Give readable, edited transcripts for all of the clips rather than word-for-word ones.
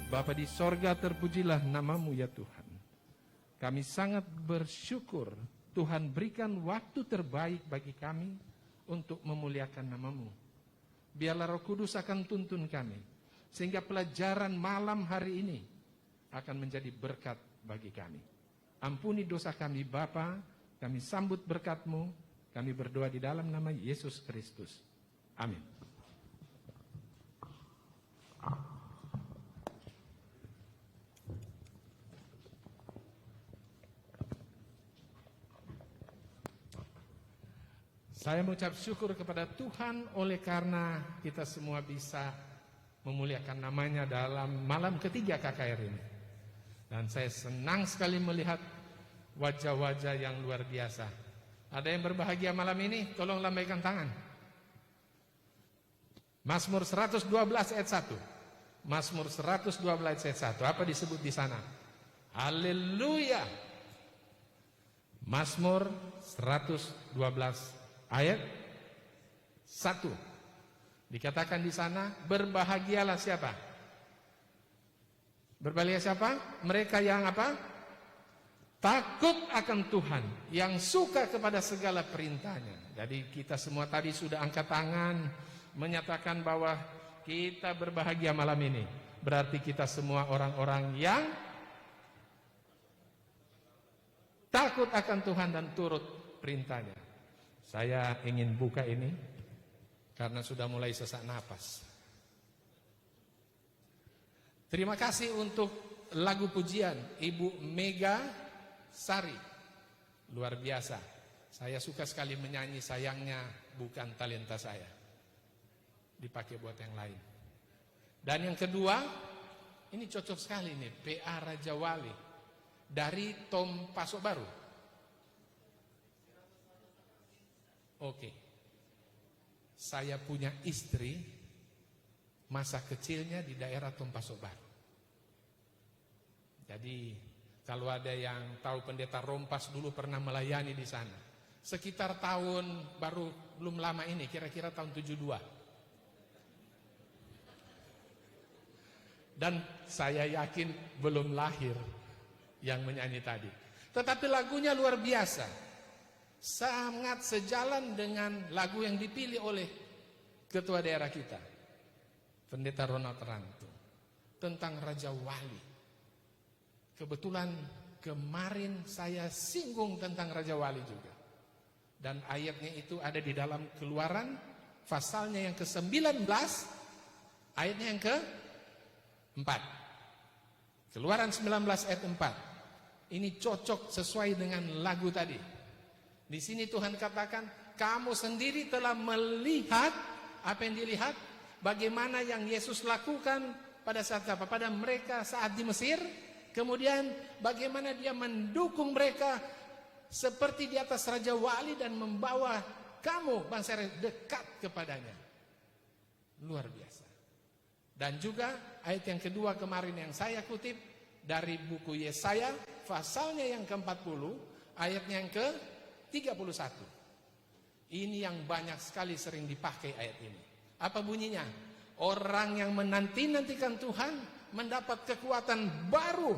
Bapa di sorga, terpujilah namamu ya Tuhan. Kami sangat bersyukur Tuhan berikan waktu terbaik bagi kami untuk memuliakan namamu. Biarlah Roh Kudus akan tuntun kami, sehingga pelajaran malam hari ini akan menjadi berkat bagi kami. Ampuni dosa kami Bapa, kami sambut berkat-Mu, kami berdoa di dalam nama Yesus Kristus. Amin. Saya mengucap syukur kepada Tuhan oleh karena kita semua bisa memuliakan namanya dalam malam ketiga KKR ini. Dan saya senang sekali melihat wajah-wajah yang luar biasa. Ada yang berbahagia malam ini? Tolong lambaikan tangan. Mazmur 112 ayat 1. Mazmur 112 ayat 1. Apa disebut di sana? Haleluya. Mazmur 112 ayat 1. Dikatakan di sana, berbahagialah siapa? Berbahagia siapa? Mereka yang apa? Takut akan Tuhan, yang suka kepada segala perintahnya. Jadi kita semua tadi sudah angkat tangan menyatakan bahwa kita berbahagia malam ini. Berarti kita semua orang-orang yang takut akan Tuhan dan turut perintahnya. Saya ingin buka ini karena sudah mulai sesak napas. Terima kasih untuk lagu pujian Ibu Mega Sari. Luar biasa. Saya suka sekali menyanyi, sayangnya bukan talenta saya. Dipakai buat yang lain. Dan yang kedua, ini cocok sekali nih, PA Raja Wali dari Tom Pasok Baru. Oke. Saya punya istri masa kecilnya di daerah Tom Pasok Baru. Jadi kalau ada yang tahu Pendeta Rompas dulu pernah melayani di sana. Sekitar tahun baru belum lama ini, kira-kira tahun 72. Dan saya yakin belum lahir yang menyanyi tadi. Tetapi lagunya luar biasa. Sangat sejalan dengan lagu yang dipilih oleh ketua daerah kita, Pendeta Ronald Rantu, tentang Raja Wali. Kebetulan kemarin saya singgung tentang Raja Wali juga. Dan ayatnya itu ada di dalam Keluaran, pasalnya yang ke-19, ayatnya yang ke-4. Keluaran 19 ayat 4. Ini cocok sesuai dengan lagu tadi. Di sini Tuhan katakan, kamu sendiri telah melihat apa yang dilihat, bagaimana yang Yesus lakukan pada saat apa? Pada mereka saat di Mesir. Kemudian bagaimana dia mendukung mereka seperti di atas Raja Wali dan membawa kamu bangsa Israel dekat kepadanya. Luar biasa. Dan juga ayat yang kedua kemarin yang saya kutip dari buku Yesaya, pasalnya yang ke-40, ayatnya yang ke-31. Ini yang banyak sekali sering dipakai ayat ini. Apa bunyinya? Orang yang menanti-nantikan Tuhan mendapat kekuatan baru.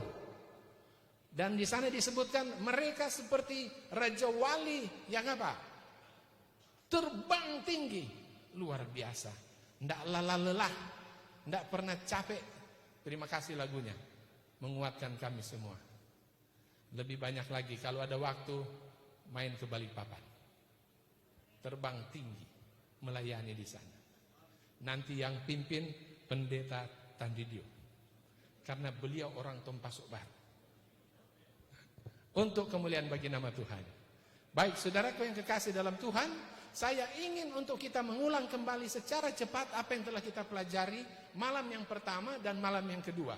Dan di sana disebutkan mereka seperti Raja Wali yang apa? Terbang tinggi. Luar biasa. Tidak lelah, tidak pernah capek. Terima kasih lagunya. Menguatkan kami semua. Lebih banyak lagi kalau ada waktu main ke Balikpapan. Terbang tinggi melayani di sana. Nanti yang pimpin Pendeta Tandidio. Karena beliau orang Tom Pasok Baru. Untuk kemuliaan bagi nama Tuhan. Baik, saudaraku yang kekasih dalam Tuhan, saya ingin untuk kita mengulang kembali secara cepat apa yang telah kita pelajari malam yang pertama dan malam yang kedua.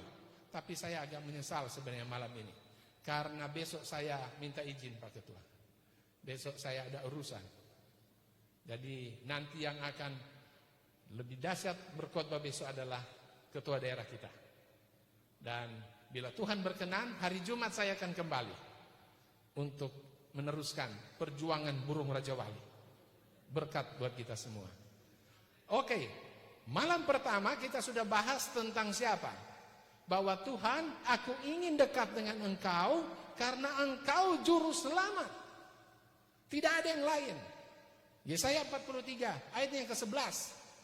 Tapi saya agak menyesal sebenarnya malam ini. Karena besok saya minta izin Pak Ketua. Besok saya ada urusan. Jadi nanti yang akan lebih dahsyat berkhotbah besok adalah ketua daerah kita. Dan bila Tuhan berkenan, hari Jumat saya akan kembali untuk meneruskan perjuangan burung Raja Wali. Berkat buat kita semua. Oke, malam pertama kita sudah bahas tentang siapa? bahwa Tuhan, aku ingin dekat dengan Engkau karena Engkau juru selamat. Tidak ada yang lain. Yesaya 43 ayat yang ke-11.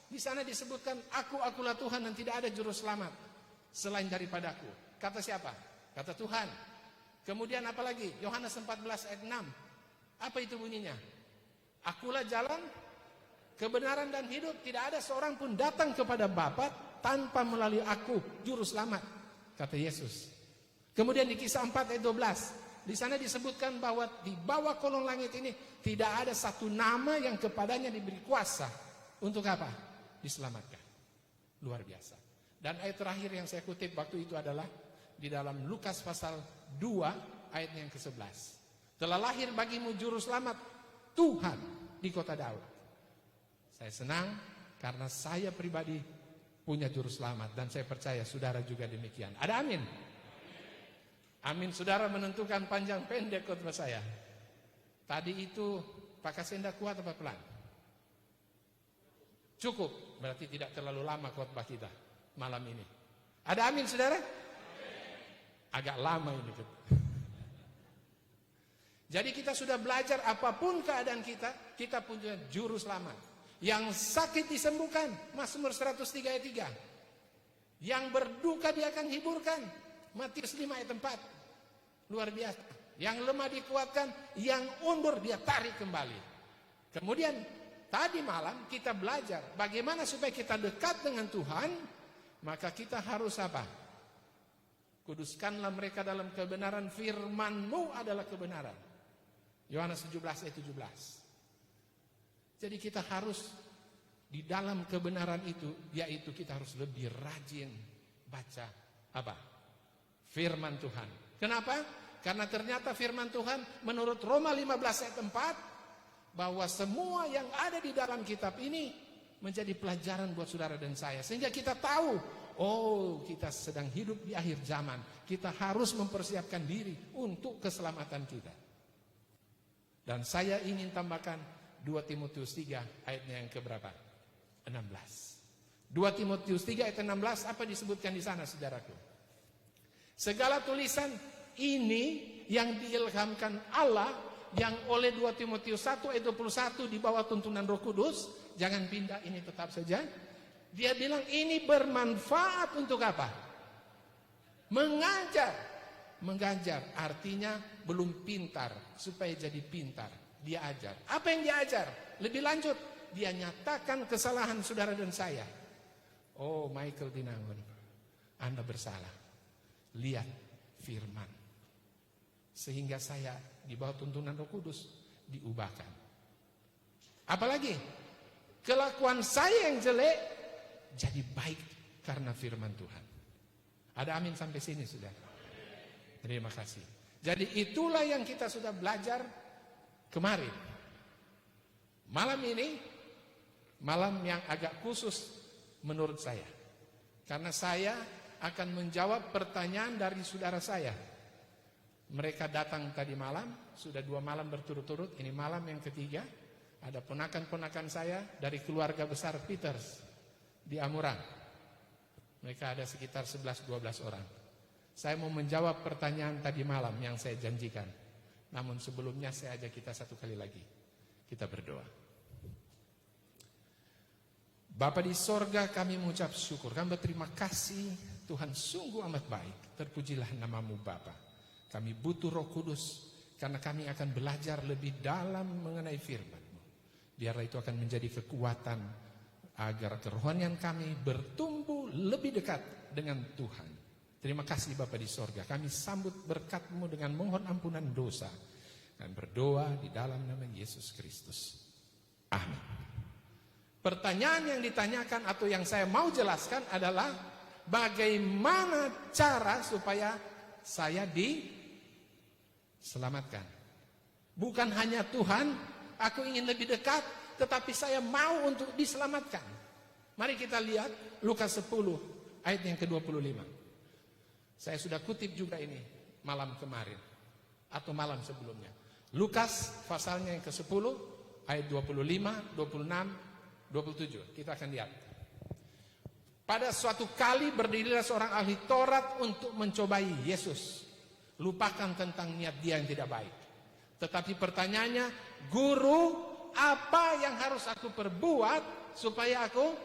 Di sana disebutkan, akulah Tuhan dan tidak ada juru selamat selain daripadaku. Kata siapa? Kata Tuhan. Kemudian apa lagi? Yohanes 14 ayat 6. Apa itu bunyinya? Akulah jalan, kebenaran dan hidup. Tidak ada seorang pun datang kepada Bapa tanpa melalui aku, juru selamat, kata Yesus. Kemudian di Kisah 4 ayat 12, di sana disebutkan bahwa di bawah kolong langit ini tidak ada satu nama yang kepadanya diberi kuasa untuk apa? Diselamatkan. Luar biasa. Dan ayat terakhir yang saya kutip waktu itu adalah di dalam Lukas pasal 2 ayat yang ke-11. Telah lahir bagimu juru selamat, Tuhan di kota Daud. Saya senang karena saya pribadi punya juru selamat dan saya percaya saudara juga demikian. Ada amin? Amin. Saudara menentukan panjang pendek khotbah saya. Tadi itu Pak Kasenda kuat apa pelan? Cukup, berarti tidak terlalu lama khotbah kita malam ini. Ada amin saudara? Agak lama ini. Jadi kita sudah belajar apapun keadaan kita, kita punya juru selamat. Yang sakit disembuhkan, Mazmur 103 ayat 3. Yang berduka dia akan hiburkan, Matius 5 ayat 4. Luar biasa. Yang lemah dikuatkan, yang undur dia tarik kembali. Kemudian tadi malam kita belajar bagaimana supaya kita dekat dengan Tuhan. Maka kita harus apa? Kuduskanlah mereka dalam kebenaran, firman-Mu adalah kebenaran. Yohanes 17 ayat 17. Jadi kita harus di dalam kebenaran itu, yaitu kita harus lebih rajin baca apa? Firman Tuhan. Kenapa? Karena ternyata firman Tuhan menurut Roma 15 ayat 4 bahwa semua yang ada di dalam kitab ini menjadi pelajaran buat saudara dan saya. Sehingga kita tahu, oh kita sedang hidup di akhir zaman. Kita harus mempersiapkan diri untuk keselamatan kita. Dan saya ingin tambahkan 2 Timotius 3 ayatnya yang keberapa? 16. 2 Timotius 3 ayat 16 apa disebutkan di sana saudaraku? Segala tulisan ini yang diilhamkan Allah, yang oleh 2 Timotius 1 ayat 21 di bawah tuntunan Roh Kudus, jangan pindah, ini tetap saja. Dia bilang ini bermanfaat untuk apa? Mengajar. Mengajar artinya belum pintar, supaya jadi pintar. Dia ajar. Apa yang dia ajar? Lebih lanjut, dia nyatakan kesalahan saudara dan saya. Oh Michael Dinangun, Anda bersalah. Lihat firman. Sehingga saya di bawah tuntunan Roh Kudus diubahkan. Apalagi kelakuan saya yang jelek jadi baik karena firman Tuhan. Ada amin sampai sini sudah. Terima kasih. Jadi itulah yang kita sudah belajar kemarin. Malam ini malam yang agak khusus menurut saya. Karena saya akan menjawab pertanyaan dari saudara saya. Mereka datang tadi malam, sudah 2 malam berturut-turut, ini malam yang ketiga. Ada ponakan-ponakan saya dari keluarga besar Peters di Amurang. Mereka ada sekitar 11-12 orang. Saya mau menjawab pertanyaan tadi malam yang saya janjikan. Namun sebelumnya saya ajak kita satu kali lagi. Kita berdoa. Bapa di sorga, kami mengucap syukur. Kami berterima kasih, Tuhan sungguh amat baik. Terpujilah nama-Mu Bapa. Kami butuh Roh Kudus karena kami akan belajar lebih dalam mengenai firman-Mu. Biarlah itu akan menjadi kekuatan agar kerohanian kami bertumbuh lebih dekat dengan Tuhan. Terima kasih Bapa di sorga. Kami sambut berkat-Mu dengan mohon ampunan dosa. Dan berdoa di dalam nama Yesus Kristus. Amin. Pertanyaan yang ditanyakan atau yang saya mau jelaskan adalah bagaimana cara supaya saya diselamatkan. Bukan hanya Tuhan, aku ingin lebih dekat, tetapi saya mau untuk diselamatkan. Mari kita lihat Lukas 10 ayat yang ke-25. Saya sudah kutip juga ini malam kemarin atau malam sebelumnya. Lukas pasalnya yang ke-10 ayat 25, 26, 27. Kita akan lihat. Pada suatu kali berdirilah seorang ahli Taurat untuk mencobai Yesus. Lupakan tentang niat dia yang tidak baik. Tetapi pertanyaannya, Guru, apa yang harus aku perbuat supaya aku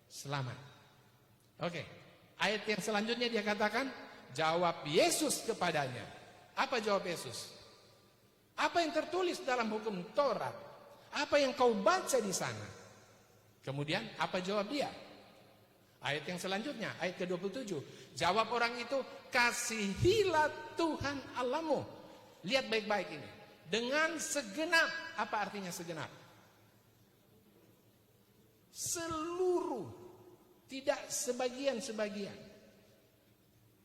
selamat? Oke, ayat yang selanjutnya dia katakan, jawab Yesus kepadanya. Apa jawab Yesus? Apa yang tertulis dalam hukum Taurat? Apa yang kau baca di sana? Kemudian apa jawab dia? Ayat yang selanjutnya, ayat ke-27. Jawab orang itu, kasihilah Tuhan Allahmu. Lihat baik-baik ini. Dengan segenap. Apa artinya segenap? Seluruh. Tidak sebagian-sebagian.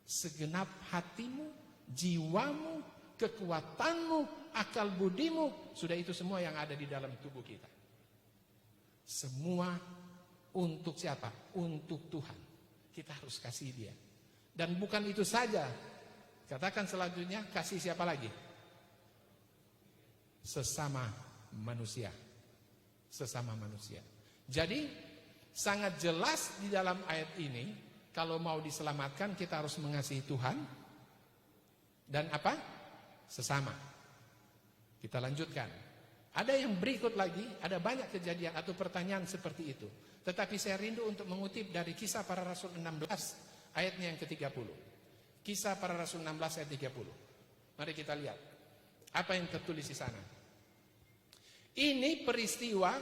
Segenap hatimu, jiwamu, kekuatanmu, akal budimu. Sudah itu semua yang ada di dalam tubuh kita. Semua untuk siapa? Untuk Tuhan. Kita harus kasih dia. Dan bukan itu saja. Katakan selanjutnya, kasih siapa lagi? Sesama manusia. Sesama manusia. Jadi sangat jelas di dalam ayat ini, kalau mau diselamatkan kita harus mengasihi Tuhan. Dan apa? Sesama. Kita lanjutkan. Ada yang berikut lagi, ada banyak kejadian atau pertanyaan seperti itu. Tetapi saya rindu untuk mengutip dari Kisah Para Rasul 16 ayatnya yang ke-30. Kisah Para Rasul 16 ayat 30. Mari kita lihat apa yang tertulis di sana. Ini peristiwa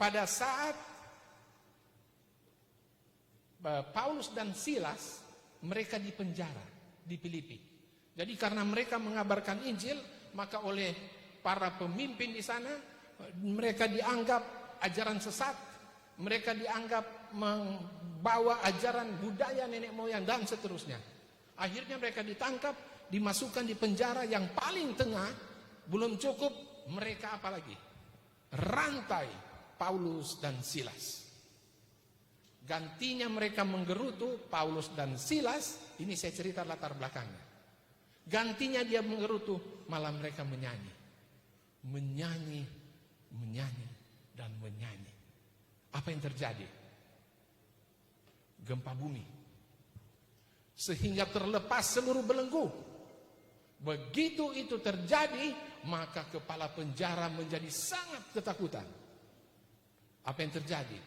pada saat Paulus dan Silas mereka dipenjara di Filipi. Jadi karena mereka mengabarkan Injil, maka oleh para pemimpin di sana, mereka dianggap ajaran sesat, mereka dianggap membawa ajaran budaya nenek moyang dan seterusnya. Akhirnya mereka ditangkap, dimasukkan di penjara yang paling tengah. Belum cukup, mereka apa lagi? Rantai Paulus dan Silas. Gantinya mereka menggerutu Paulus dan Silas. Ini saya cerita latar belakangnya. Gantinya dia menggerutu, malah mereka menyanyi. Menyanyi, menyanyi, dan menyanyi. Apa yang terjadi? Gempa bumi. Sehingga terlepas seluruh belenggu. Begitu itu terjadi, maka kepala penjara menjadi sangat ketakutan. Apa yang terjadi?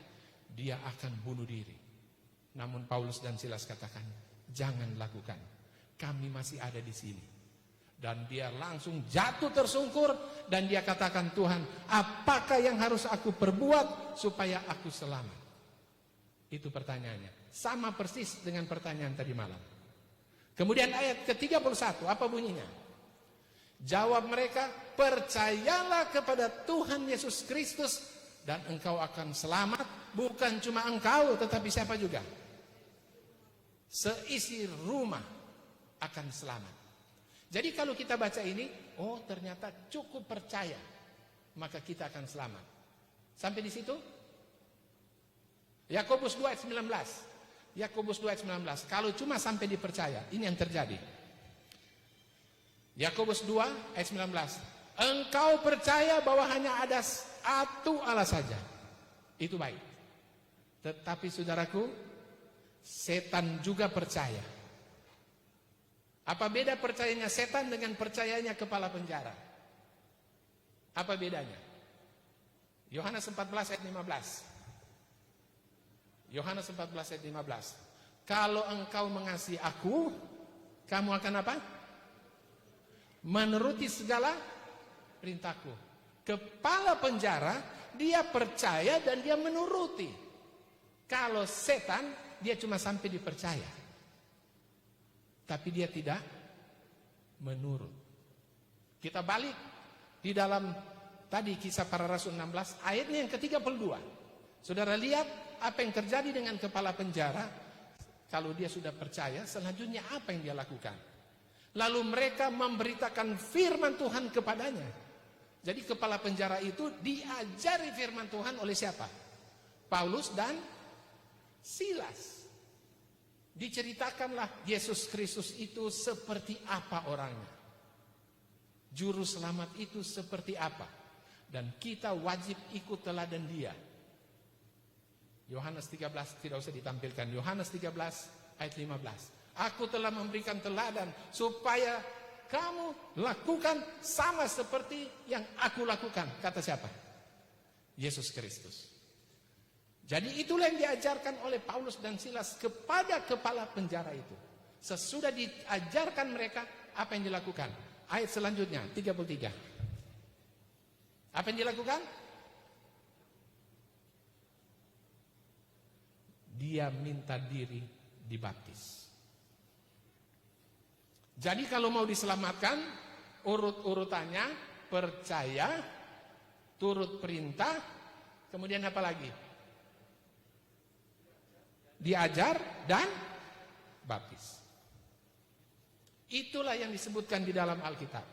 Dia akan bunuh diri. Namun Paulus dan Silas katakan, jangan lakukan. Kami masih ada di sini. Dan dia langsung jatuh tersungkur dan dia katakan, Tuhan, apakah yang harus aku perbuat supaya aku selamat? Itu pertanyaannya. Sama persis dengan pertanyaan tadi malam. Kemudian ayat ke-31, apa bunyinya? Jawab mereka, percayalah kepada Tuhan Yesus Kristus dan engkau akan selamat. Bukan cuma engkau, tetapi siapa juga? Seisi rumah akan selamat. Jadi kalau kita baca ini, oh ternyata cukup percaya, maka kita akan selamat. Sampai di situ? Yakobus 2 ayat 19. Yakobus 2 ayat 19. Kalau cuma sampai dipercaya, ini yang terjadi. Yakobus 2 ayat 19. Engkau percaya bahwa hanya ada satu Allah saja. Itu baik. Tetapi saudaraku, setan juga percaya. Apa beda percayanya setan dengan percayanya kepala penjara? Apa bedanya? Yohanes 14 ayat 15. Yohanes 14 ayat 15. Kalau engkau mengasihi aku, kamu akan apa? Menuruti segala perintahku. Kepala penjara, dia percaya dan dia menuruti. Kalau setan, dia cuma sampai dipercaya. Tapi dia tidak menurut. Kita balik di dalam tadi Kisah Para Rasul 16 ayatnya yang ke-32. Saudara lihat apa yang terjadi dengan kepala penjara. Kalau dia sudah percaya, selanjutnya apa yang dia lakukan? Lalu mereka memberitakan firman Tuhan kepadanya. Jadi kepala penjara itu diajari firman Tuhan oleh siapa? Paulus dan Silas. Diceritakanlah Yesus Kristus itu seperti apa orangnya. Juru selamat itu seperti apa. Dan kita wajib ikut teladan dia. Yohanes 13 tidak usah ditampilkan. Yohanes 13 ayat 15. Aku telah memberikan teladan supaya kamu lakukan sama seperti yang aku lakukan. Kata siapa? Yesus Kristus. Jadi itulah yang diajarkan oleh Paulus dan Silas kepada kepala penjara itu. Sesudah diajarkan mereka, apa yang dilakukan? Ayat selanjutnya 33. Apa yang dilakukan? Dia minta diri dibaptis. Jadi kalau mau diselamatkan, urut-urutannya percaya, turut perintah, kemudian apa lagi? Diajar dan baptis. Itulah yang disebutkan di dalam Alkitab.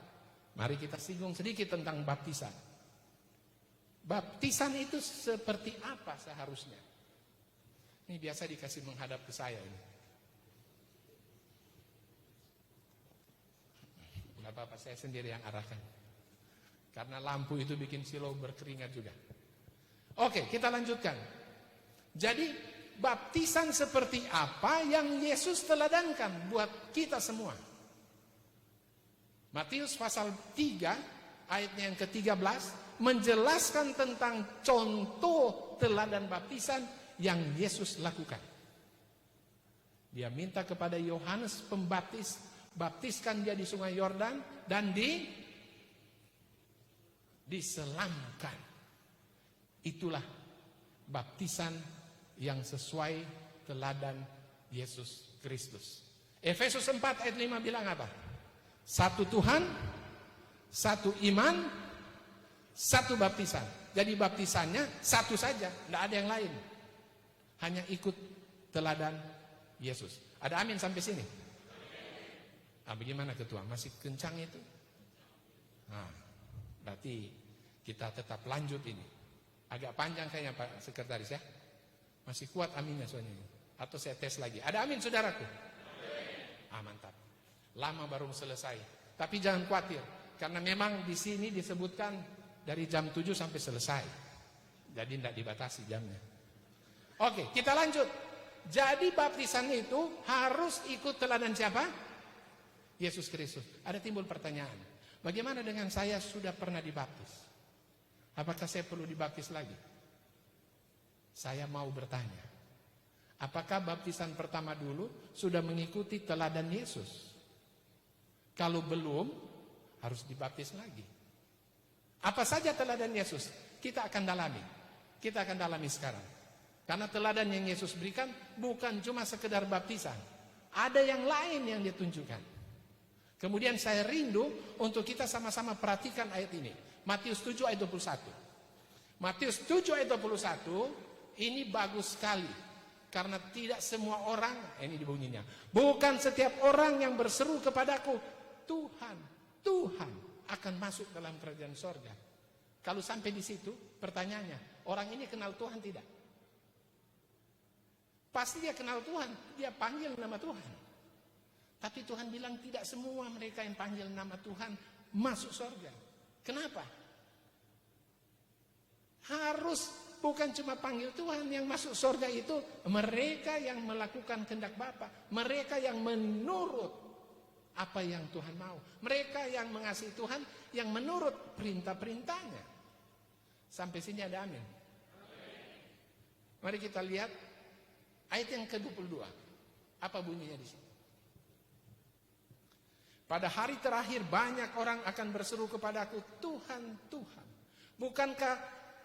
Mari kita singgung sedikit tentang baptisan. Baptisan itu seperti apa seharusnya? Ini biasa dikasih menghadap ke saya ini. Enggak apa-apa, saya sendiri yang arahkan. Karena lampu itu bikin silau berkeringat juga. Oke, kita lanjutkan. Jadi, baptisan seperti apa yang Yesus teladankan buat kita semua? Matius pasal 3, ayatnya yang ke-13, menjelaskan tentang contoh teladan baptisan yang Yesus lakukan. Dia minta kepada Yohanes Pembaptis, baptiskan dia di Sungai Yordan dan diselamkan. Itulah baptisan yang sesuai teladan Yesus Kristus. Efesus 4 ayat 5 bilang apa? Satu Tuhan, satu iman, satu baptisan. Jadi baptisannya satu saja, tidak ada yang lain. Hanya ikut teladan Yesus. Ada amin sampai sini? Nah, bagaimana ketua? Masih kencang itu? Nah, berarti kita tetap lanjut ini. Agak panjang kayaknya Pak Sekretaris ya. Masih kuat aminnya soalnya. Atau saya tes lagi. Ada amin saudaraku? Ah, mantap. Lama baru selesai. Tapi jangan khawatir. Karena memang di sini disebutkan dari jam 7 sampai selesai. Jadi tidak dibatasi jamnya. Oke, kita lanjut. Jadi baptisan itu harus ikut teladan siapa? Yesus Kristus. Ada timbul pertanyaan. Bagaimana dengan saya sudah pernah dibaptis? Apakah saya perlu dibaptis lagi? Saya mau bertanya. Apakah baptisan pertama dulu sudah mengikuti teladan Yesus? Kalau belum, harus dibaptis lagi. Apa saja teladan Yesus? Kita akan dalami. Kita akan dalami sekarang. Karena teladan yang Yesus berikan bukan cuma sekedar baptisan. Ada yang lain yang dia tunjukkan. Kemudian saya rindu untuk kita sama-sama perhatikan ayat ini. Matius 7 ayat 21. Matius 7 ayat 21 ini bagus sekali. Karena tidak semua orang, ini dibunyinya. Bukan setiap orang yang berseru kepadaku, Tuhan, Tuhan akan masuk dalam kerajaan sorga. Kalau sampai di situ, pertanyaannya, orang ini kenal Tuhan tidak? Pasti dia kenal Tuhan, dia panggil nama Tuhan. Tapi Tuhan bilang tidak semua mereka yang panggil nama Tuhan masuk surga. Kenapa? Harus bukan cuma panggil Tuhan, yang masuk surga itu mereka yang melakukan kehendak Bapa, mereka yang menurut apa yang Tuhan mau, mereka yang mengasihi Tuhan, yang menurut perintah-perintahnya. Sampai sini ada amin. Mari kita lihat ayat yang ke-22. Apa bunyinya di sini? Pada hari terakhir banyak orang akan berseru kepadaku, Tuhan, Tuhan, bukankah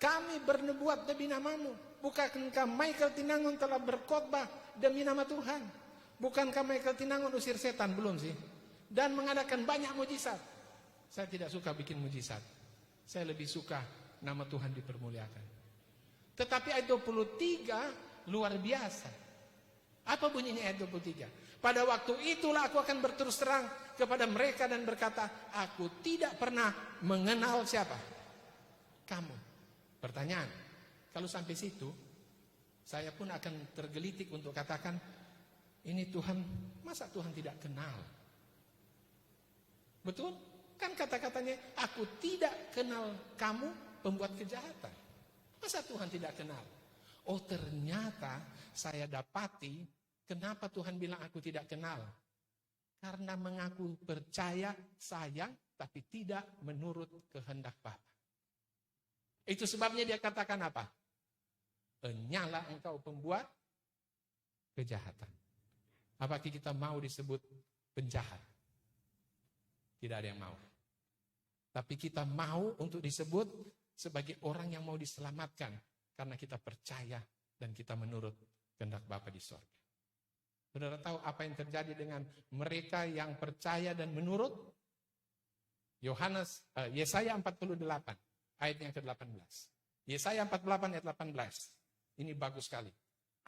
kami bernubuat demi namamu? Bukankah Michael Tinangun telah berkhotbah demi nama Tuhan? Bukankah Michael Tinangun usir setan? Belum sih. Dan mengadakan banyak mujizat. Saya tidak suka bikin mujizat. Saya lebih suka nama Tuhan dipermuliakan. Tetapi ayat 23 luar biasa. Apa bunyinya ayat 23? Pada waktu itulah aku akan berterus terang kepada mereka dan berkata, aku tidak pernah mengenal siapa? Kamu. Pertanyaan, kalau sampai situ, saya pun akan tergelitik untuk katakan, ini Tuhan, masa Tuhan tidak kenal? Betul? Kan kata-katanya, aku tidak kenal kamu pembuat kejahatan. Masa Tuhan tidak kenal? Oh ternyata saya dapati kenapa Tuhan bilang aku tidak kenal. Karena mengaku percaya, sayang, tapi tidak menurut kehendak Bapa. Itu sebabnya dia katakan apa? Nyala engkau pembuat kejahatan. Apakah kita mau disebut penjahat? Tidak ada yang mau. Tapi kita mau untuk disebut sebagai orang yang mau diselamatkan. Karena kita percaya dan kita menurut kehendak Bapa di sorga. Saudara tahu apa yang terjadi dengan mereka yang percaya dan menurut? Yesaya 48 ayat yang ke-18. Yesaya 48 ayat 18. Ini bagus sekali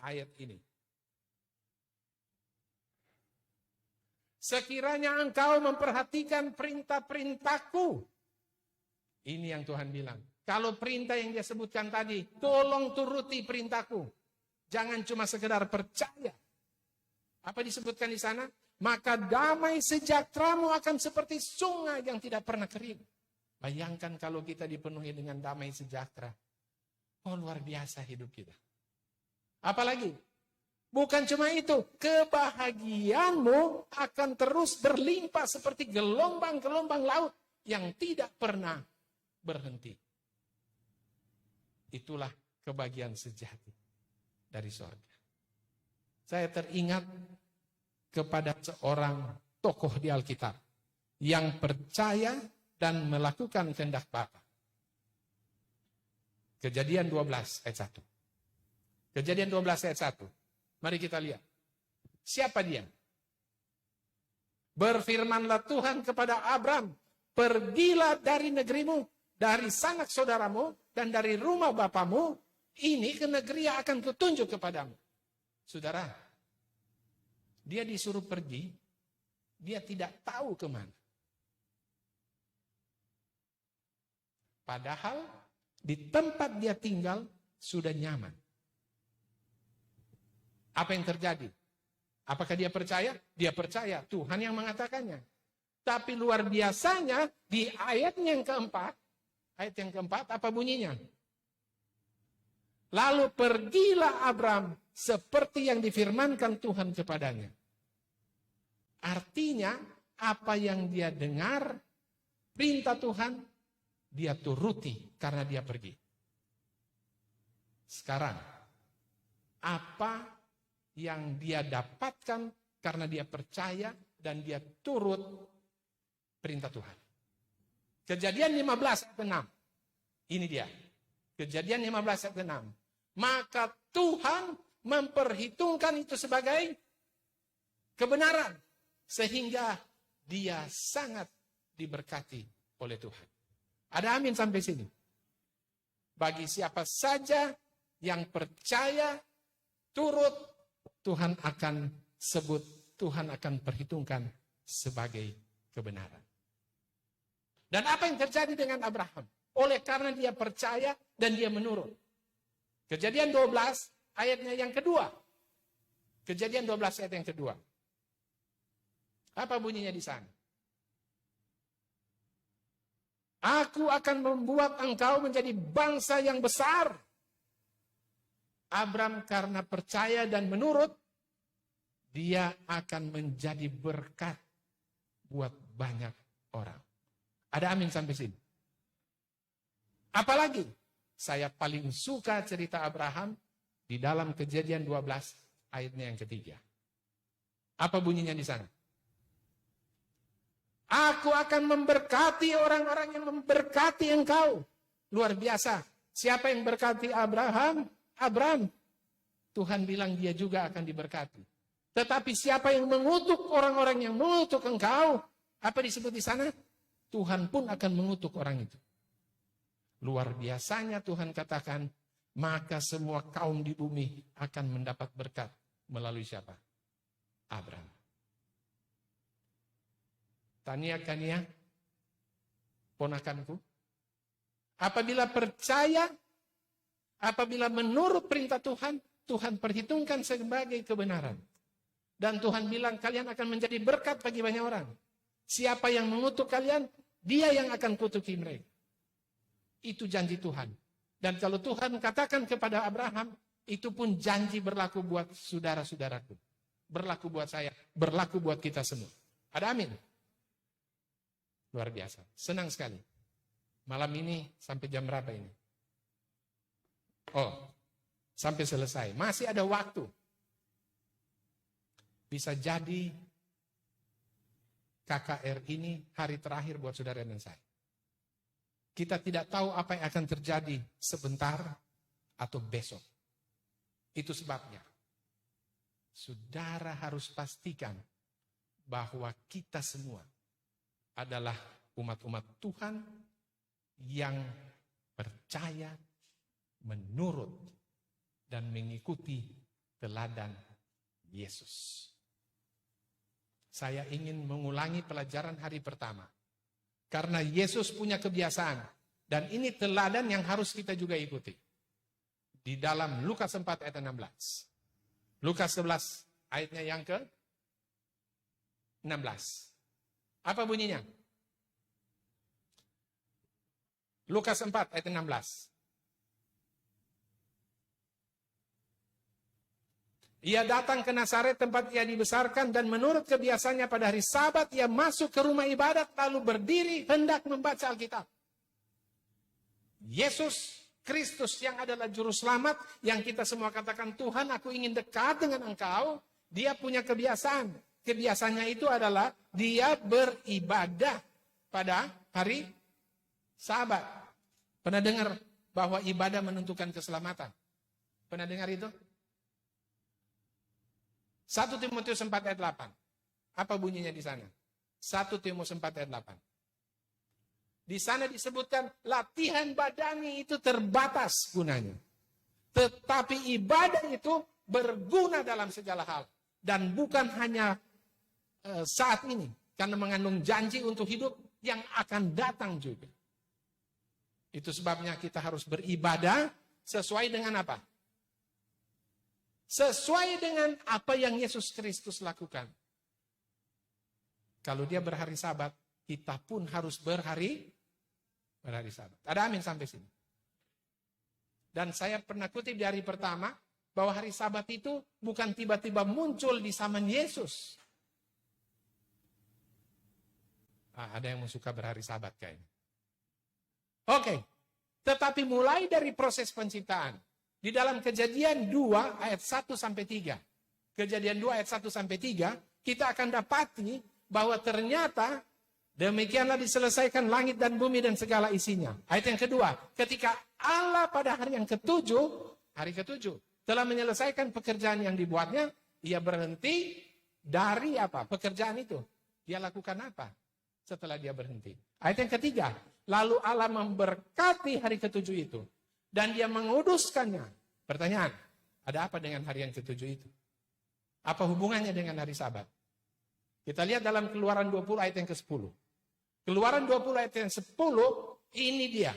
ayat ini. Sekiranya engkau memperhatikan perintah-perintahku. Ini yang Tuhan bilang. Kalau perintah yang dia sebutkan tadi, tolong turuti perintahku. Jangan cuma sekedar percaya. Apa disebutkan di sana? Maka damai sejahteramu akan seperti sungai yang tidak pernah kering. Bayangkan kalau kita dipenuhi dengan damai sejahtera. Oh luar biasa hidup kita. Apalagi? Bukan cuma itu. Kebahagiaanmu akan terus berlimpah seperti gelombang-gelombang laut yang tidak pernah berhenti. Itulah kebahagiaan sejati dari sorga. Saya teringat kepada seorang tokoh di Alkitab yang percaya dan melakukan kehendak Bapa. Kejadian 12 ayat 1. Kejadian 12 ayat 1. Mari kita lihat. Siapa dia? Berfirmanlah Tuhan kepada Abram, pergilah dari negerimu, dari sanak saudaramu, dan dari rumah bapamu, ini ke negeri yang akan kutunjuk kepadamu. Saudara, dia disuruh pergi, dia tidak tahu kemana. Padahal di tempat dia tinggal sudah nyaman. Apa yang terjadi? Apakah dia percaya? Dia percaya, Tuhan yang mengatakannya. Tapi luar biasanya di ayat yang keempat apa bunyinya? Lalu pergilah Abram seperti yang difirmankan Tuhan kepadanya. Artinya, apa yang dia dengar, perintah Tuhan, dia turuti karena dia pergi. Sekarang, apa yang dia dapatkan karena dia percaya dan dia turut perintah Tuhan? Kejadian 15 ayat 6. Ini dia. Kejadian 15 ayat 6. Maka Tuhan memperhitungkan itu sebagai kebenaran. Sehingga dia sangat diberkati oleh Tuhan. Ada amin sampai sini? Bagi siapa saja yang percaya, turut, Tuhan akan sebut, Tuhan akan perhitungkan sebagai kebenaran. Dan apa yang terjadi dengan Abraham? Oleh karena dia percaya dan dia menurut. Kejadian 12 ayatnya yang kedua. Kejadian 12 ayat yang kedua. Apa bunyinya di sana? Aku akan membuat engkau menjadi bangsa yang besar. Abram karena percaya dan menurut, dia akan menjadi berkat buat banyak orang. Ada amin sampai sini? Apalagi, saya paling suka cerita Abraham di dalam Kejadian 12 ayatnya yang ketiga. Apa bunyinya di sana? Aku akan memberkati orang-orang yang memberkati engkau. Luar biasa. Siapa yang berkati Abraham? Abram. Tuhan bilang dia juga akan diberkati. Tetapi siapa yang mengutuk orang-orang yang mengutuk engkau? Apa disebut di sana? Tuhan pun akan mengutuk orang itu. Luar biasanya Tuhan katakan, maka semua kaum di bumi akan mendapat berkat melalui siapa? Abram. Tania, ponakanku, apabila percaya, apabila menurut perintah Tuhan, Tuhan perhitungkan sebagai kebenaran. Dan Tuhan bilang kalian akan menjadi berkat bagi banyak orang. Siapa yang mengutuk kalian, dia yang akan kutuki mereka. Itu janji Tuhan. Dan kalau Tuhan katakan kepada Abraham, Itu pun janji berlaku buat saudara-saudaraku. Berlaku buat saya, berlaku buat kita semua. Ada amin? Luar biasa, senang sekali. Malam ini sampai jam berapa ini? Oh, sampai selesai. Masih ada waktu. Bisa jadi KKR ini hari terakhir buat saudara dan saya. Kita tidak tahu apa yang akan terjadi sebentar atau besok. Itu sebabnya saudara harus pastikan bahwa kita semua adalah umat-umat Tuhan yang percaya, menurut, dan mengikuti teladan Yesus. Saya ingin mengulangi pelajaran hari pertama. Karena Yesus punya kebiasaan. Dan ini teladan yang harus kita juga ikuti. Di dalam Lukas 4 ayat 16. Lukas 11 ayatnya yang ke 16. Apa bunyinya? Lukas 4 ayat 16. Ia datang ke Nazaret tempat ia dibesarkan dan menurut kebiasaannya pada hari Sabat ia masuk ke rumah ibadat lalu berdiri hendak membaca Alkitab. Yesus Kristus yang adalah juru selamat yang kita semua katakan Tuhan aku ingin dekat dengan Engkau, dia punya kebiasaan. Kebiasaannya itu adalah dia beribadah pada hari Sabat. Pernah dengar bahwa ibadah menentukan keselamatan? Pernah dengar itu? 1 Timotius 4 ayat 8. Apa bunyinya di sana? 1 Timotius 4 ayat 8. Di sana disebutkan latihan badani itu terbatas gunanya. Tetapi ibadah itu berguna dalam segala hal. Dan bukan hanya saat ini. Karena mengandung janji untuk hidup yang akan datang juga. Itu sebabnya kita harus beribadah sesuai dengan apa? Sesuai dengan apa yang Yesus Kristus lakukan. Kalau dia berhari Sabat, kita pun harus berhari Sabat. Ada amin sampai sini. Dan saya pernah kutip di hari pertama, bahwa hari Sabat itu bukan tiba-tiba muncul di zaman Yesus. Ada yang suka berhari Sabat kayaknya. Oke, tetapi mulai dari proses penciptaan. Di dalam Kejadian 2 ayat 1 sampai 3. Kejadian 2 ayat 1 sampai 3, kita akan dapati bahwa ternyata demikianlah diselesaikan langit dan bumi dan segala isinya. Ayat yang kedua, ketika Allah pada hari yang ketujuh, hari ketujuh, telah menyelesaikan pekerjaan yang dibuatnya, ia berhenti dari apa? Pekerjaan itu. Dia lakukan apa setelah dia berhenti? Ayat yang ketiga, lalu Allah memberkati hari ketujuh itu. Dan dia menguduskannya. Pertanyaan, ada apa dengan hari yang ketujuh itu? Apa hubungannya dengan hari Sabat? Kita lihat dalam Keluaran 20 ayat yang ke-10. Keluaran 20 ayat yang 10, ini dia.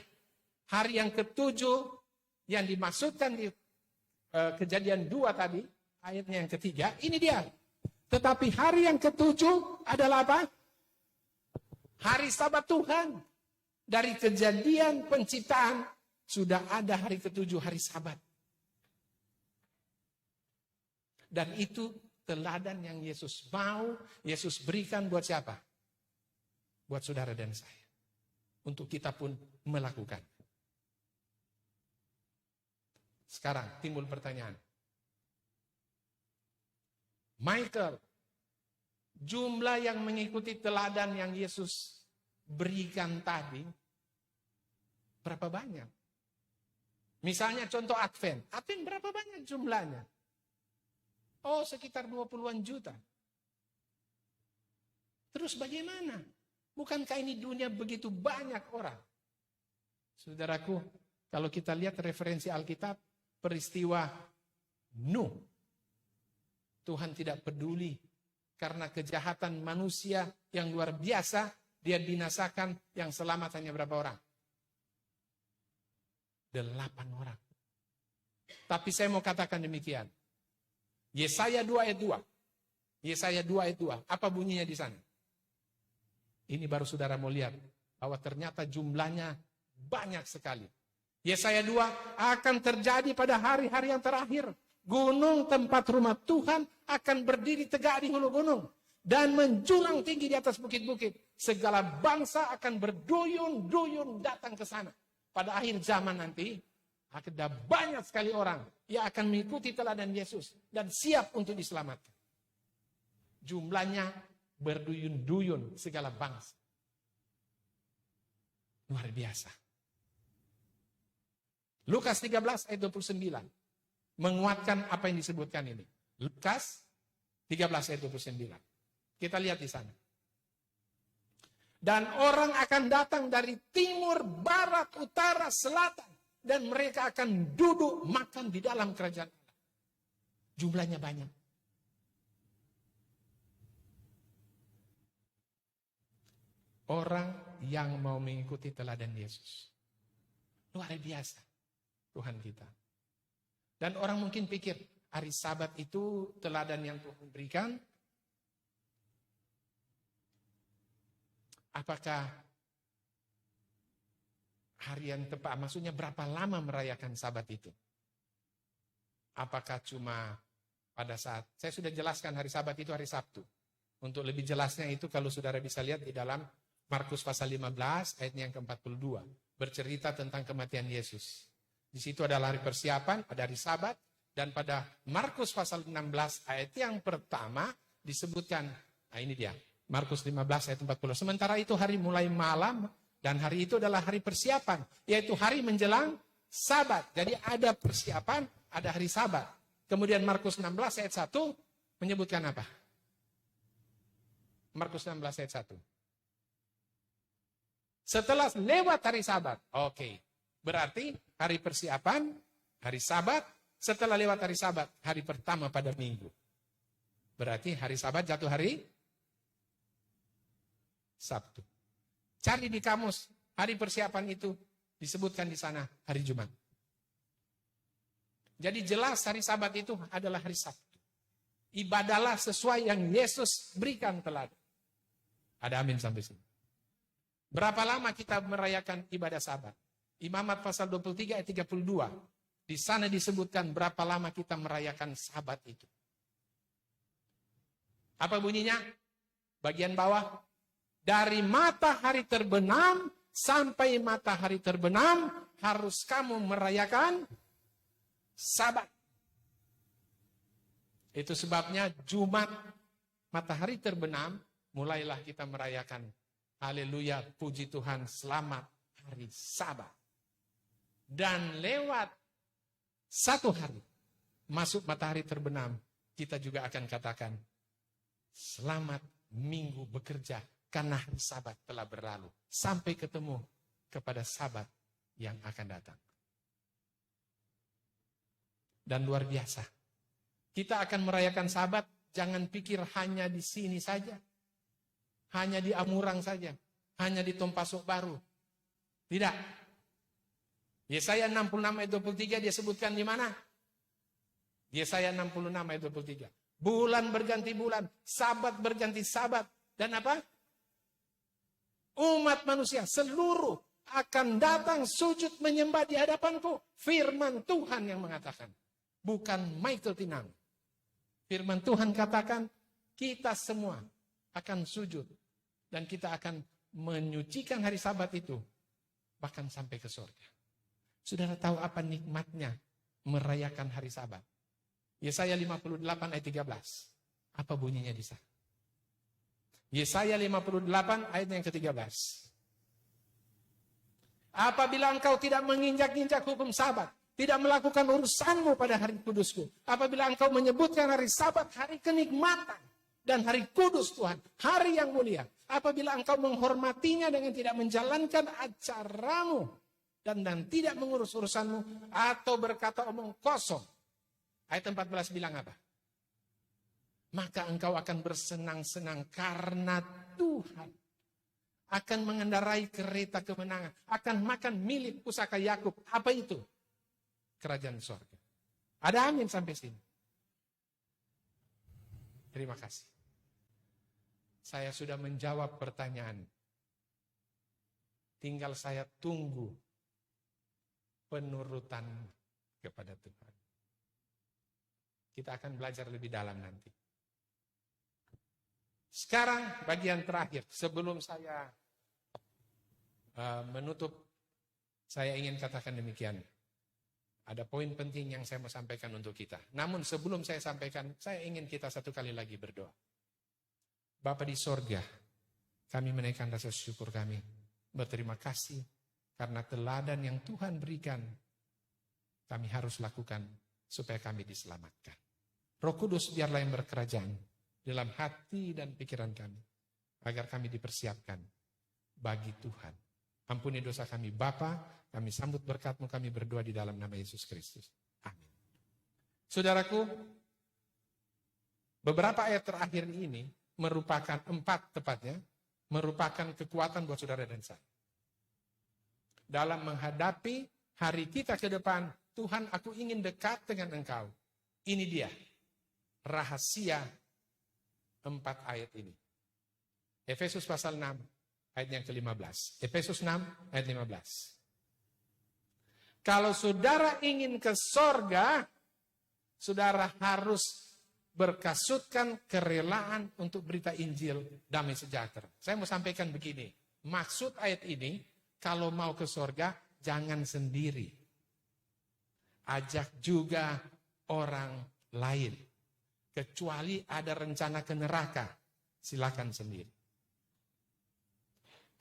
Hari yang ketujuh yang dimaksudkan di Kejadian 2 tadi, ayatnya yang ketiga, ini dia. Tetapi hari yang ketujuh adalah apa? Hari Sabat Tuhan. Dari kejadian penciptaan, sudah ada hari ketujuh, hari Sabat. Dan itu teladan yang Yesus mau, Yesus berikan buat siapa? Buat saudara dan saya. Untuk kita pun melakukan. Sekarang timbul pertanyaan. Michael, jumlah yang mengikuti teladan yang Yesus berikan tadi, berapa banyak? Misalnya contoh Advent. Advent berapa banyak jumlahnya? Oh, sekitar 20-an juta. Terus bagaimana? Bukankah ini dunia begitu banyak orang? Saudaraku, kalau kita lihat referensi Alkitab, peristiwa Nuh. Tuhan tidak peduli karena kejahatan manusia yang luar biasa, dia binasakan yang selamat hanya berapa orang? 8 orang. Tapi saya mau katakan demikian. Yesaya 2 ayat 2. Yesaya 2 ayat 2. Apa bunyinya di sana? Ini baru saudara mau lihat. Bahwa ternyata jumlahnya banyak sekali. Yesaya 2, akan terjadi pada hari-hari yang terakhir. Gunung tempat rumah Tuhan akan berdiri tegak di hulu gunung dan menjulang tinggi di atas bukit-bukit. Segala bangsa akan berduyun-duyun datang ke sana. Pada akhir zaman nanti, ada banyak sekali orang yang akan mengikuti teladan Yesus dan siap untuk diselamatkan. Jumlahnya berduyun-duyun segala bangsa. Luar biasa. Lukas 13 ayat 29 menguatkan apa yang disebutkan ini. Lukas 13 ayat 29. Kita lihat di sana. Dan orang akan datang dari timur, barat, utara, selatan. Dan mereka akan duduk makan di dalam kerajaan Allah. Jumlahnya banyak. Orang yang mau mengikuti teladan Yesus. Luar biasa Tuhan kita. Dan orang mungkin pikir, hari Sabat itu teladan yang Tuhan berikan. Apakah hari yang tepat, maksudnya berapa lama merayakan Sabat itu? Apakah cuma pada saat, saya sudah jelaskan hari Sabat itu hari Sabtu. Untuk lebih jelasnya itu kalau saudara bisa lihat di dalam Markus pasal 15 ayatnya yang ke-42. Bercerita tentang kematian Yesus. Di situ ada hari persiapan, ada hari Sabat. Dan pada Markus pasal 16 ayat yang pertama disebutkan, nah ini dia. Markus 15 ayat 40. Sementara itu hari mulai malam dan hari itu adalah hari persiapan. Yaitu hari menjelang Sabat. Jadi ada persiapan, ada hari Sabat. Kemudian Markus 16 ayat 1 menyebutkan apa? Markus 16 ayat 1. Setelah lewat hari Sabat. Oke. Berarti hari persiapan, hari Sabat. Setelah lewat hari Sabat, hari pertama pada minggu. Berarti hari Sabat jatuh hari Sabtu. Cari di kamus, hari persiapan itu disebutkan di sana hari Jumat. Jadi jelas hari Sabat itu adalah hari Sabtu. Ibadahlah sesuai yang Yesus berikan teladan. Ada amin sampai sini. Berapa lama kita merayakan ibadah Sabat? Imamat pasal 23 ayat 32. Di sana disebutkan berapa lama kita merayakan Sabat itu. Apa bunyinya? Bagian bawah. Dari matahari terbenam sampai matahari terbenam harus kamu merayakan Sabat. Itu sebabnya Jumat matahari terbenam mulailah kita merayakan haleluya, puji Tuhan, selamat hari Sabat. Dan lewat satu hari masuk matahari terbenam, kita juga akan katakan selamat minggu bekerja karena hari Sabat telah berlalu. Sampai ketemu kepada Sabat yang akan datang. Dan luar biasa. Kita akan merayakan Sabat, jangan pikir hanya di sini saja. Hanya di Amurang saja. Hanya di Tompasok Baru. Tidak. Yesaya 66 ayat 23 dia sebutkan di mana? Yesaya 66 ayat 23. Bulan berganti bulan, Sabat berganti Sabat. Dan apa? Umat manusia seluruh akan datang sujud menyembah di hadapanku. Firman Tuhan yang mengatakan. Bukan Michael Tinang. Firman Tuhan katakan, kita semua akan sujud. Dan kita akan menyucikan hari Sabat itu. Bahkan sampai ke surga. Saudara tahu apa nikmatnya merayakan hari Sabat? Yesaya 58 ayat 13. Apa bunyinya di sana? Yesaya 58 ayat yang ke-13. Apabila engkau tidak menginjak-injak hukum Sabat, tidak melakukan urusanmu pada hari kudusku. Apabila engkau menyebutkan hari Sabat, hari kenikmatan. Dan hari kudus Tuhan, hari yang mulia. Apabila engkau menghormatinya dengan tidak menjalankan acaramu. Dan tidak mengurus urusanmu. Atau berkata omong kosong. Ayat 14 bilang apa? Maka engkau akan bersenang-senang karena Tuhan. Akan mengendarai kereta kemenangan. Akan makan milik pusaka Yakub. Apa itu? Kerajaan surga. Ada amin sampai sini. Terima kasih. Saya sudah menjawab pertanyaan. Tinggal saya tunggu penurutan kepada Tuhan. Kita akan belajar lebih dalam nanti. Sekarang bagian terakhir, sebelum saya menutup, saya ingin katakan demikian. Ada poin penting yang saya mau sampaikan untuk kita. Namun sebelum saya sampaikan, saya ingin kita satu kali lagi berdoa. Bapa di sorga, kami menaikkan rasa syukur kami. Berterima kasih karena teladan yang Tuhan berikan, kami harus lakukan supaya kami diselamatkan. Roh Kudus biarlah yang berkerajaan dalam hati dan pikiran kami, agar kami dipersiapkan bagi Tuhan. Ampuni dosa kami Bapa, kami sambut berkat-Mu, kami berdoa di dalam nama Yesus Kristus. Amin. Saudaraku, beberapa ayat terakhir ini merupakan 4 tepatnya, merupakan kekuatan buat saudara dan saya. Dalam menghadapi hari kita ke depan, Tuhan, aku ingin dekat dengan Engkau. Ini dia rahasia 4 ayat ini. Efesus pasal 6 ayat yang ke-15. Efesus 6 ayat 15. Kalau saudara ingin ke sorga, saudara harus berkasutkan kerelaan untuk berita Injil damai sejahtera. Saya mau sampaikan begini, maksud ayat ini, kalau mau ke sorga, jangan sendiri. Ajak juga orang lain. Kecuali ada rencana ke neraka, silakan sendiri.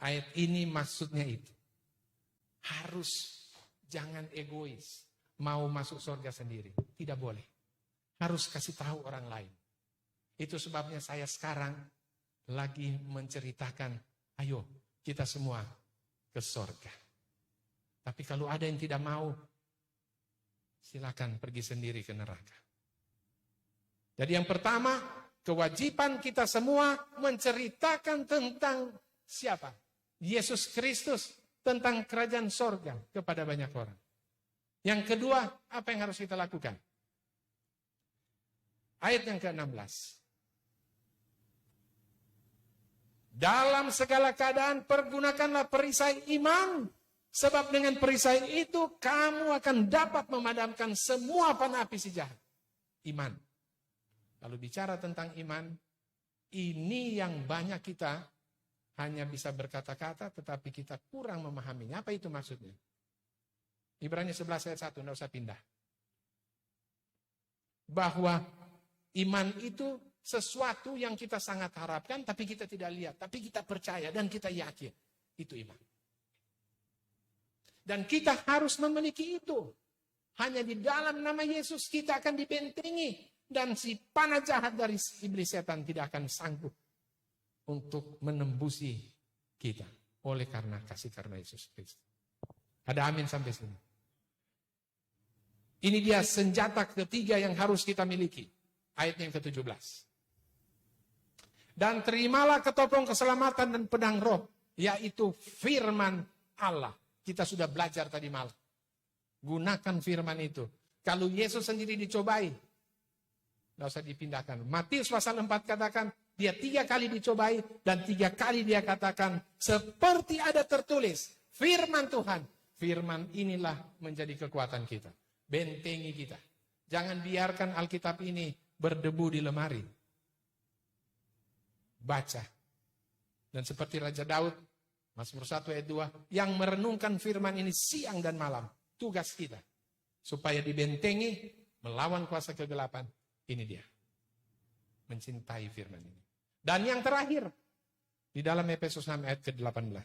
Ayat ini maksudnya itu. Harus jangan egois. Mau masuk surga sendiri. Tidak boleh. Harus kasih tahu orang lain. Itu sebabnya saya sekarang lagi menceritakan, ayo kita semua ke surga. Tapi kalau ada yang tidak mau, silakan pergi sendiri ke neraka. Jadi yang pertama, kewajiban kita semua menceritakan tentang siapa? Yesus Kristus, tentang kerajaan sorga kepada banyak orang. Yang kedua, apa yang harus kita lakukan? Ayat yang ke-16. Dalam segala keadaan pergunakanlah perisai iman, sebab dengan perisai itu kamu akan dapat memadamkan semua panah api si jahat. Iman. Kalau bicara tentang iman, ini yang banyak kita hanya bisa berkata-kata, tetapi kita kurang memahaminya. Apa itu maksudnya? Ibrani 11 ayat 1, tidak usah pindah. Bahwa iman itu sesuatu yang kita sangat harapkan, tapi kita tidak lihat. Tapi kita percaya dan kita yakin. Itu iman. Dan kita harus memiliki itu. Hanya di dalam nama Yesus kita akan dibentengi. Dan si panah jahat dari iblis setan tidak akan sanggup untuk menembusi kita. Oleh karena kasih karena Yesus Kristus. Ada amin sampai sini. Ini dia senjata ketiga yang harus kita miliki. Ayat yang ke-17. Dan terimalah ketopong keselamatan dan pedang roh. Yaitu firman Allah. Kita sudah belajar tadi malam. Gunakan firman itu. Kalau Yesus sendiri dicobai, tidak usah dipindahkan. Matius pasal 4 katakan, dia 3 kali dicobai dan 3 kali dia katakan, seperti ada tertulis, firman Tuhan. Firman inilah menjadi kekuatan kita. Bentengi kita. Jangan biarkan Alkitab ini berdebu di lemari. Baca. Dan seperti Raja Daud, Mazmur 1 ayat 2, yang merenungkan firman ini siang dan malam. Tugas kita. Supaya dibentengi, melawan kuasa kegelapan. Ini dia. Mencintai firman ini. Dan yang terakhir. Di dalam Efesus 6 ayat ke-18.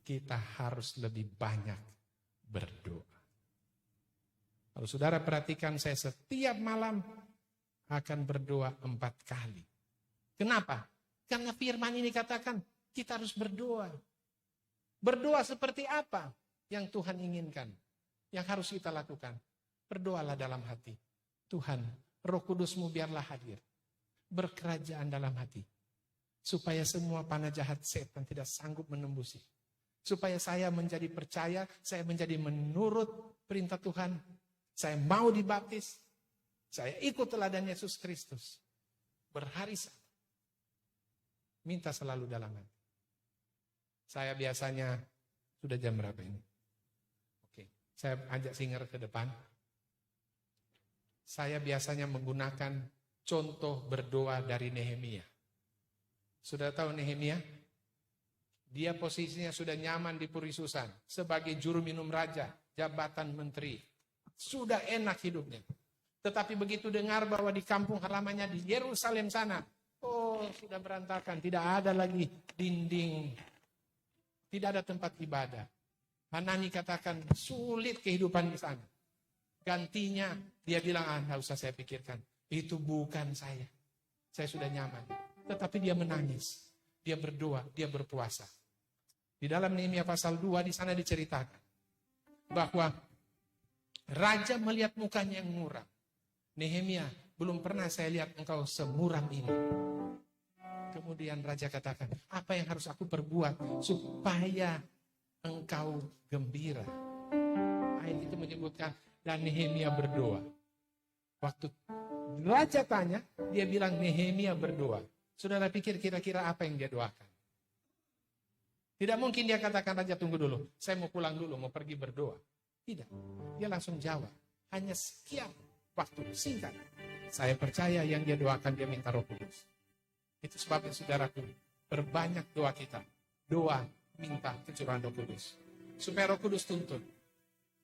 Kita harus lebih banyak berdoa. Kalau saudara perhatikan, saya setiap malam akan berdoa 4 kali. Kenapa? Karena firman ini katakan, kita harus berdoa. Berdoa seperti apa yang Tuhan inginkan? Yang harus kita lakukan? Berdoalah dalam hati. Tuhan, Roh Kudus-Mu biarlah hadir. Berkerajaan dalam hati. Supaya semua panah jahat setan tidak sanggup menembusi. Supaya saya menjadi percaya, saya menjadi menurut perintah Tuhan. Saya mau dibaptis. Saya ikut teladan Yesus Kristus. Berhari satu. Minta selalu dalam hati. Saya biasanya Sudah jam berapa ini? Oke, saya ajak Singer ke depan. Saya biasanya menggunakan contoh berdoa dari Nehemia. Sudah tahu Nehemia? Dia posisinya sudah nyaman di Puri Susan sebagai juru minum raja, jabatan menteri. Sudah enak hidupnya. Tetapi begitu dengar bahwa di kampung halamannya di Yerusalem sana, oh sudah berantakan, tidak ada lagi dinding, tidak ada tempat ibadah. Hanani katakan sulit kehidupan di sana. Gantinya dia bilang, nggak usah saya pikirkan, itu bukan saya. Saya sudah nyaman. Tetapi dia menangis, dia berdoa, dia berpuasa. Di dalam Nehemia pasal 2 di sana diceritakan bahwa raja melihat mukanya yang muram. Nehemia, belum pernah saya lihat engkau semuram ini. Kemudian raja katakan, apa yang harus aku perbuat supaya engkau gembira? Ayat itu menyebutkan, dan Nehemia berdoa. Waktu raja tanya, dia bilang Nehemia berdoa. Saudara pikir kira-kira apa yang dia doakan? Tidak mungkin dia katakan, raja tunggu dulu, saya mau pulang dulu, mau pergi berdoa. Tidak, dia langsung jawab. Hanya sekian waktu singkat. Saya percaya yang dia doakan, dia minta Roh Kudus. Itu sebabnya saudaraku, berbanyak doa kita. Doa minta kecurahan Roh Kudus. Supaya Roh Kudus tuntun.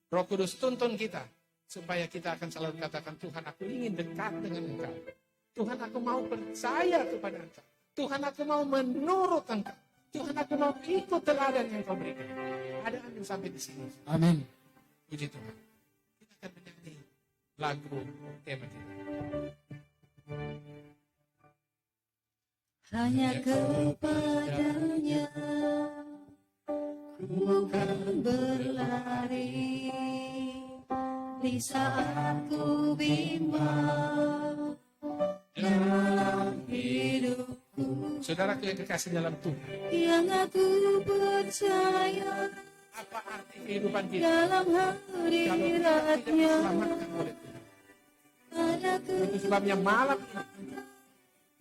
Roh Kudus tuntun kita. Supaya kita akan selalu katakan, Tuhan aku ingin dekat dengan Engkau. Tuhan aku mau percaya kepada Engkau. Tuhan aku mau menurut Engkau. Tuhan aku mau ikut teladan yang Kau berikan. Ada amin sampai di sini. Amin. Puji Tuhan. Kita akan menyanyi lagu tema kita. Hanya kepadanya ku kan berlari di saat ku bimbang dalam hidupku. Saudara yang kekasih dalam Tuhan, yang aku percaya apa arti kehidupan kita dalam kalau kita tidak hadiratnya diselamatkan oleh Tuhan? ada Itu sebabnya malam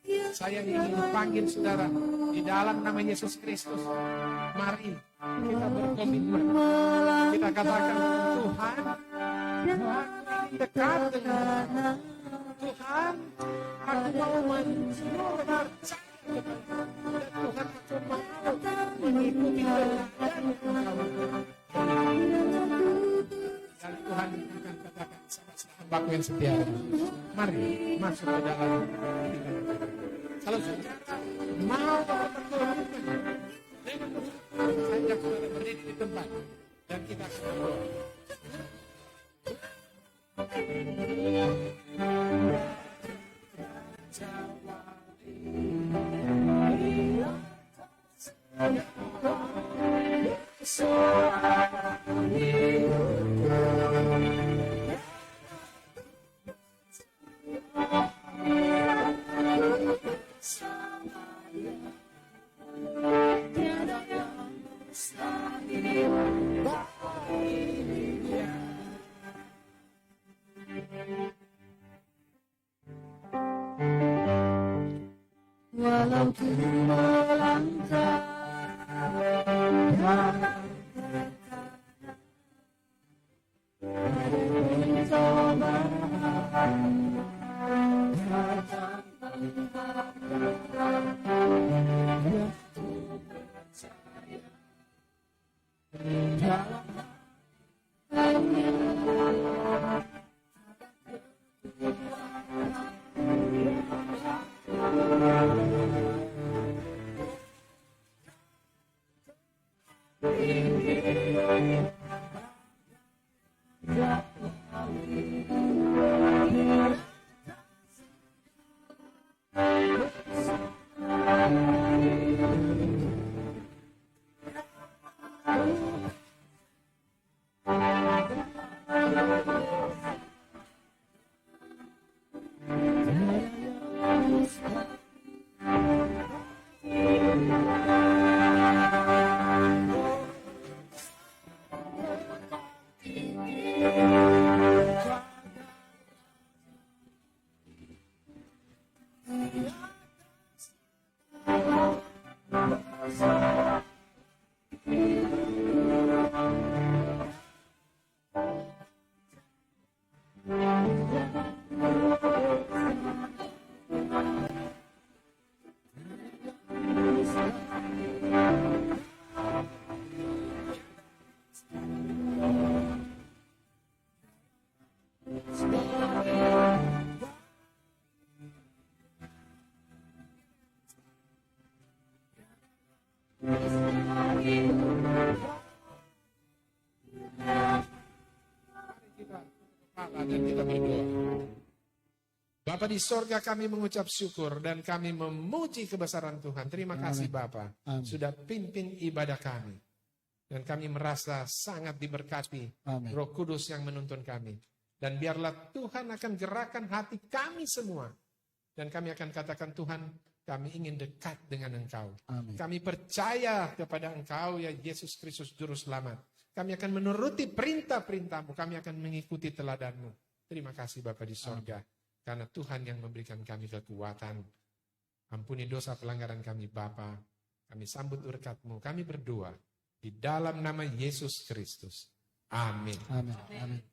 ini saya ingin panggil saudara di dalam nama Yesus Kristus. Mari kita berkomitmen. Kita katakan, Tuhan, aku dekat dengan Tuhan. Aku mau menurut percaya kepada Tuhan. Aku mau mengikuti teladan Engkau. Dan Tuhan akan katakan sama-sama hambaku yang setia. Mari masuk ke dalam hidup. Kalau saudara mau berkomitmen dengan Tuhan, saya ajak saudara berdiri di tempat dan kita akan berdoa. walau ku melangkah Bapa di sorga, kami mengucap syukur dan kami memuji kebesaran Tuhan. Terima kasih Bapa Amin. sudah pimpin ibadah kami. Dan kami merasa sangat diberkati Amin. Roh Kudus yang menuntun kami. Dan biarlah Tuhan akan gerakan hati kami semua. Dan kami akan katakan, Tuhan, kami ingin dekat dengan Engkau. Amin. Kami percaya kepada Engkau, ya Yesus Kristus Juru Selamat. Kami akan menuruti perintah-perintah-Mu. Kami akan mengikuti teladan-Mu. Terima kasih Bapa di sorga. Karena Tuhan yang memberikan kami kekuatan. Ampuni dosa pelanggaran kami Bapa. Kami sambut berkat-Mu. Kami berdoa di dalam nama Yesus Kristus. Amin. Amin. Amin.